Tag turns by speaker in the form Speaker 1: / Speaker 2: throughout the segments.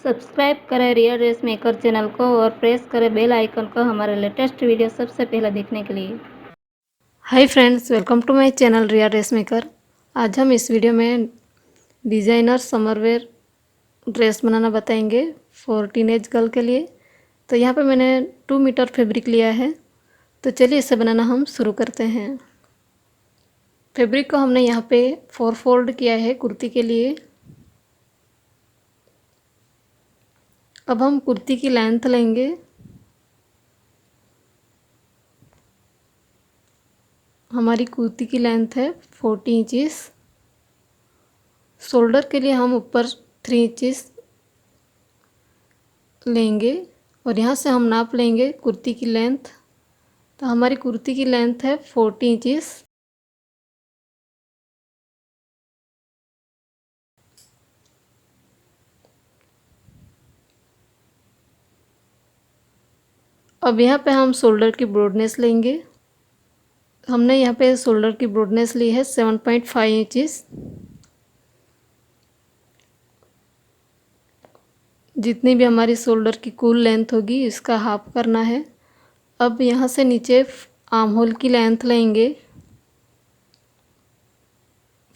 Speaker 1: Subscribe करें real dress maker channel को और प्रेस करें बेल आइकन को हमारे लेटेस्ट वीडियो सबसे पहले देखने के लिए।
Speaker 2: Hi friends, welcome to my channel real dress maker. आज हम इस वीडियो में डिज़ाइनर समरवेयर ड्रेस बनाना बताएंगे फॉर टीनेज गर्ल के लिए। तो यहाँ पे मैंने 2 मीटर फैब्रिक लिया है। तो चलिए इसे बनाना हम शुरू करते हैं। फैब्रिक को हमने यहाँ पे 4 फोल्ड किया है कुर्ती के लिए। अब हम कुर्ती की लेंथ लेंगे। हमारी कुर्ती की लेंथ है 40 इंचेस। शोल्डर के लिए हम ऊपर 3 इंचेस लेंगे और यहाँ से हम नाप लेंगे कुर्ती की लेंथ। तो हमारी कुर्ती की लेंथ है 40 इंचेस। अब यहाँ पे हम शोल्डर की ब्रॉडनेस लेंगे। हमने यहाँ पे शोल्डर की ब्रॉडनेस ली है 7.5 इंचेस। जितनी भी हमारी शोल्डर की कुल लेंथ होगी इसका हाफ करना है। अब यहाँ से नीचे आर्म होल की लेंथ लेंगे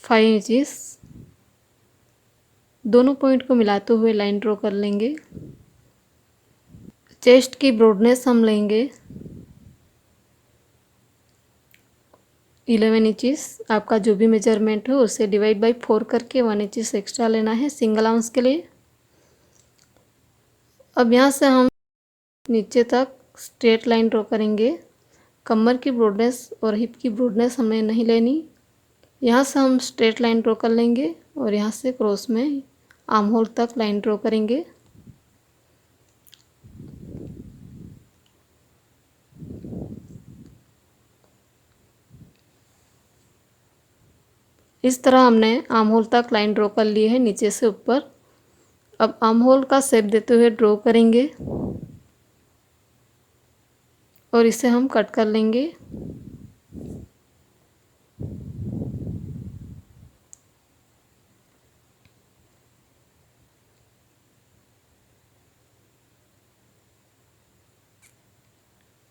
Speaker 2: 5 इंचेस। दोनों पॉइंट को मिलाते हुए लाइन ड्रॉ कर लेंगे। चेस्ट की ब्रॉडनेस हम लेंगे 11 इंचेस। आपका जो भी मेजरमेंट हो उसे डिवाइड बाई 4 करके 1 इंचेस एक्स्ट्रा लेना है सिंगल आर्म्स के लिए। अब यहाँ से हम नीचे तक स्ट्रेट लाइन ड्रॉ करेंगे। कमर की ब्रॉडनेस और हिप की ब्रॉडनेस हमें नहीं लेनी। यहाँ से हम स्ट्रेट लाइन ड्रॉ कर लेंगे और यहाँ से क्रॉस में आर्म होल तक लाइन ड्रॉ करेंगे। इस तरह हमने आर्म होल तक लाइन ड्रॉ कर ली है नीचे से ऊपर। अब आर्म होल का शेप देते हुए ड्रॉ करेंगे और इसे हम कट कर लेंगे।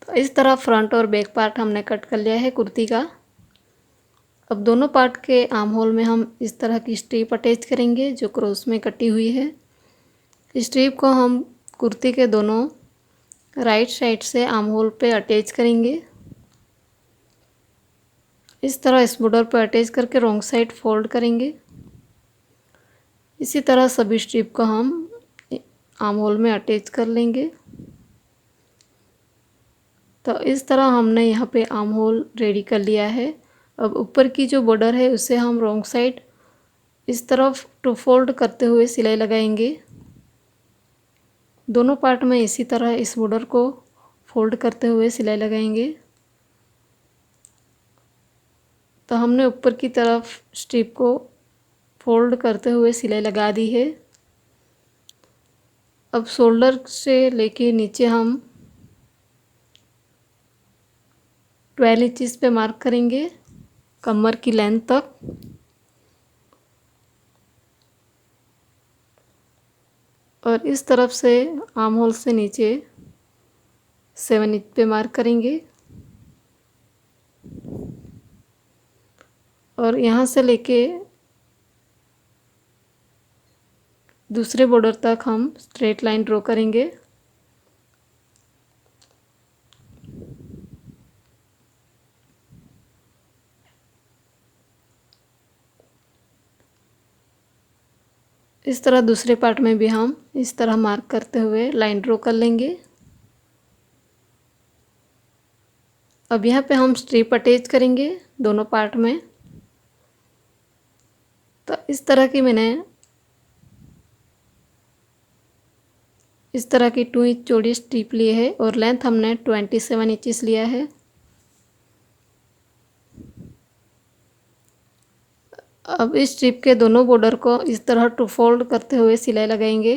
Speaker 2: तो इस तरह फ्रंट और बैक पार्ट हमने कट कर लिया है कुर्ती का। अब दोनों पार्ट के आर्म होल में हम इस तरह की स्ट्रिप अटैच करेंगे जो क्रॉस में कटी हुई है। स्ट्रिप को हम कुर्ती के दोनों राइट साइड से आर्म होल पे अटैच करेंगे। इस तरह इस बॉर्डर पर अटैच करके रॉन्ग साइड फोल्ड करेंगे। इसी तरह सभी स्ट्रिप को हम आर्म होल में अटैच कर लेंगे। तो इस तरह हमने यहाँ पे आर्म होल रेडी कर लिया है। अब ऊपर की जो बॉर्डर है उसे हम रॉन्ग साइड इस तरफ टू फोल्ड करते हुए सिलाई लगाएंगे। दोनों पार्ट में इसी तरह इस बॉर्डर को फोल्ड करते हुए सिलाई लगाएंगे। तो हमने ऊपर की तरफ स्ट्रिप को फोल्ड करते हुए सिलाई लगा दी है। अब शोल्डर से लेके नीचे हम 12 इंचेस पे मार्क करेंगे कमर की लेंथ तक। और इस तरफ से आर्म होल से नीचे 7 इंच पे मार्क करेंगे और यहाँ से लेके दूसरे बॉर्डर तक हम स्ट्रेट लाइन ड्रॉ करेंगे। इस तरह दूसरे पार्ट में भी हम इस तरह मार्क करते हुए लाइन ड्रॉ कर लेंगे। अब यहाँ पे हम स्ट्रिप अटैच करेंगे दोनों पार्ट में। तो इस तरह की मैंने इस तरह की 2 इंच चौड़ी स्ट्रिप ली है और लेंथ हमने 27 इंचेस लिया है। अब इस स्ट्रिप के दोनों बॉर्डर को इस तरह टू फोल्ड करते हुए सिलाई लगाएंगे।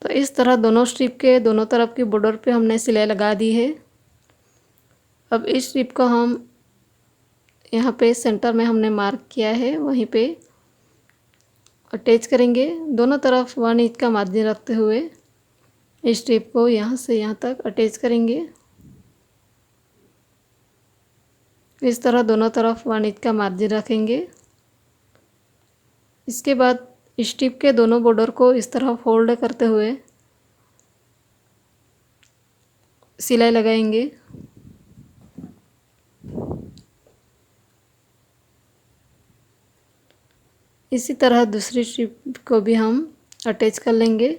Speaker 2: तो इस तरह दोनों स्ट्रिप के दोनों तरफ की बॉर्डर पे हमने सिलाई लगा दी है। अब इस स्ट्रिप को हम यहाँ पे सेंटर में हमने मार्क किया है वहीं पे अटैच करेंगे। दोनों तरफ 1 इंच का मार्जिन रखते हुए इस स्ट्रिप को यहाँ से यहाँ तक अटैच करेंगे। इस तरह दोनों तरफ 1 इंच का मार्जिन रखेंगे। इसके बाद स्ट्रिप के दोनों बॉर्डर को इस तरह फोल्ड करते हुए सिलाई लगाएंगे। इसी तरह दूसरी स्ट्रिप को भी हम अटैच कर लेंगे।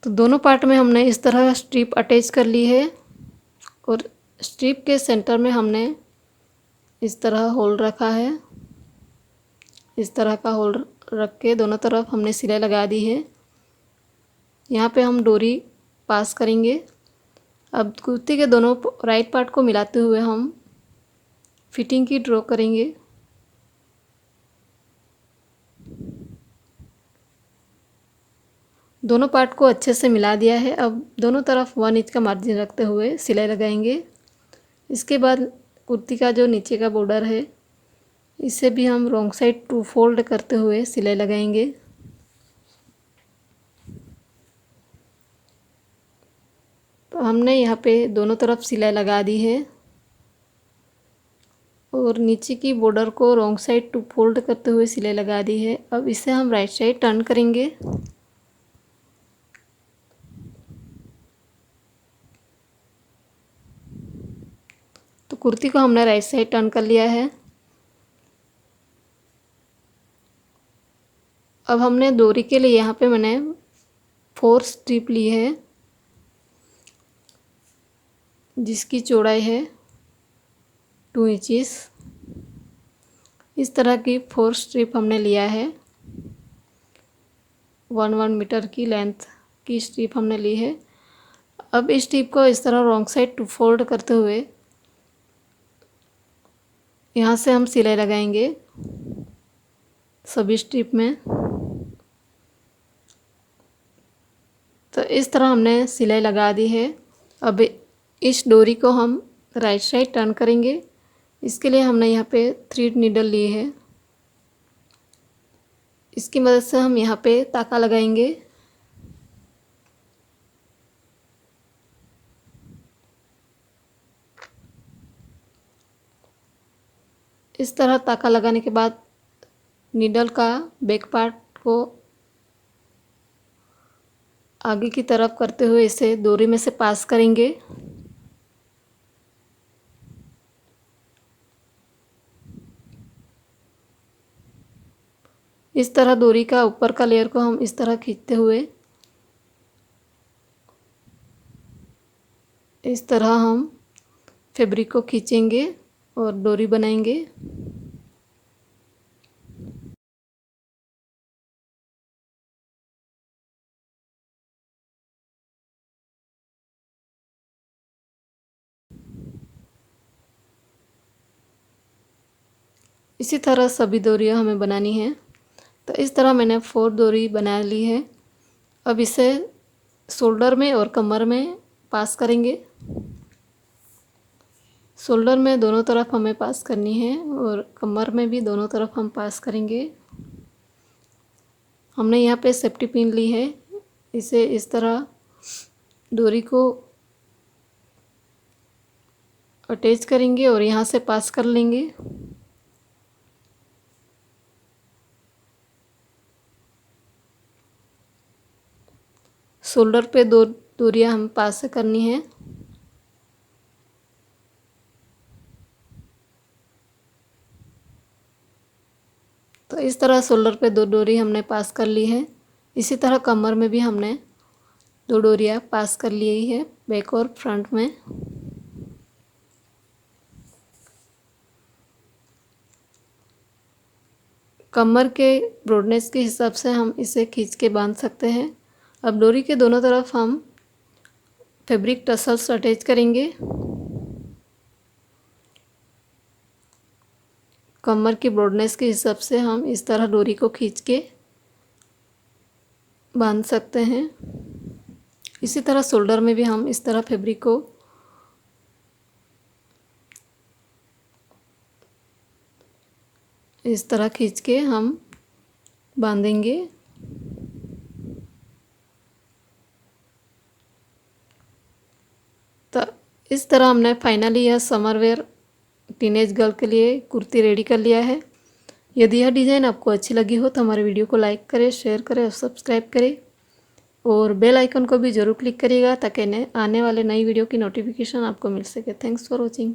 Speaker 2: तो दोनों पार्ट में हमने इस तरह स्ट्रिप अटैच कर ली है और स्ट्रिप के सेंटर में हमने इस तरह होल रखा है। इस तरह का होल रख के दोनों तरफ हमने सिलाई लगा दी है। यहाँ पे हम डोरी पास करेंगे। अब कुर्ती के दोनों राइट पार्ट को मिलाते हुए हम फिटिंग की ड्रॉ करेंगे। दोनों पार्ट को अच्छे से मिला दिया है। अब दोनों तरफ 1 इंच का मार्जिन रखते हुए सिलाई लगाएंगे। इसके बाद कुर्ती का जो नीचे का बॉर्डर है इसे भी हम रॉन्ग साइड 2 फोल्ड करते हुए सिलाई लगाएंगे। तो हमने यहाँ पे दोनों तरफ सिलाई लगा दी है और नीचे की बॉर्डर को रॉन्ग साइड 2 फोल्ड करते हुए सिलाई लगा दी है। अब इसे हम राइट साइड टर्न करेंगे। तो कुर्ती को हमने राइट साइड टर्न कर लिया है। अब हमने डोरी के लिए यहाँ पे मैंने 4 स्ट्रिप ली है जिसकी चौड़ाई है 2 इंचेस। इस तरह की 4 स्ट्रिप हमने लिया है। 1 मीटर की लेंथ की स्ट्रिप हमने ली है। अब इस स्ट्रिप को इस तरह रॉन्ग साइड 2 फोल्ड करते हुए यहाँ से हम सिलाई लगाएंगे सभी स्ट्रिप में। तो इस तरह हमने सिलाई लगा दी है। अब इस डोरी को हम राइट साइड टर्न करेंगे। इसके लिए हमने यहाँ पे थ्रेड नीडल ली है। इसकी मदद से हम यहाँ पे ताका लगाएंगे। इस तरह ताका लगाने के बाद नीडल का बैक पार्ट को आगे की तरफ करते हुए इसे डोरी में से पास करेंगे। इस तरह डोरी का ऊपर का लेयर को हम इस तरह खींचते हुए इस तरह हम फैब्रिक को खींचेंगे और डोरी बनाएंगे। इसी तरह सभी डोरियाँ हमें बनानी है। तो इस तरह मैंने 4 डोरी बना ली है। अब इसे शोल्डर में और कमर में पास करेंगे। शोल्डर में दोनों तरफ हमें पास करनी है और कमर में भी दोनों तरफ हम पास करेंगे। हमने यहाँ पे सेफ्टी पिन ली है। इसे इस तरह डोरी को अटैच करेंगे और यहाँ से पास कर लेंगे। शोल्डर पे 2 डोरियाँ हम पास करनी है। तो इस तरह शोल्डर पे 2 डोरी हमने पास कर ली है। इसी तरह कमर में भी हमने 2 डोरियाँ पास कर ली है बैक और फ्रंट में। कमर के ब्रॉडनेस के हिसाब से हम इसे खींच के बांध सकते हैं। अब डोरी के दोनों तरफ हम फैब्रिक टसल्स अटैच करेंगे। कमर की ब्रॉडनेस के हिसाब से हम इस तरह डोरी को खींच के बांध सकते हैं। इसी तरह शोल्डर में भी हम इस तरह फैब्रिक को इस तरह खींच के हम बांधेंगे। तो इस तरह हमने फाइनली यह समर वेयर टीनेज गर्ल के लिए कुर्ती रेडी कर लिया है। यदि यह डिज़ाइन आपको अच्छी लगी हो तो हमारे वीडियो को लाइक करें, शेयर करें और सब्सक्राइब करें और बेल आइकन को भी ज़रूर क्लिक करिएगा ताकि आने वाले नई वीडियो की नोटिफिकेशन आपको मिल सके। Thanks for watching.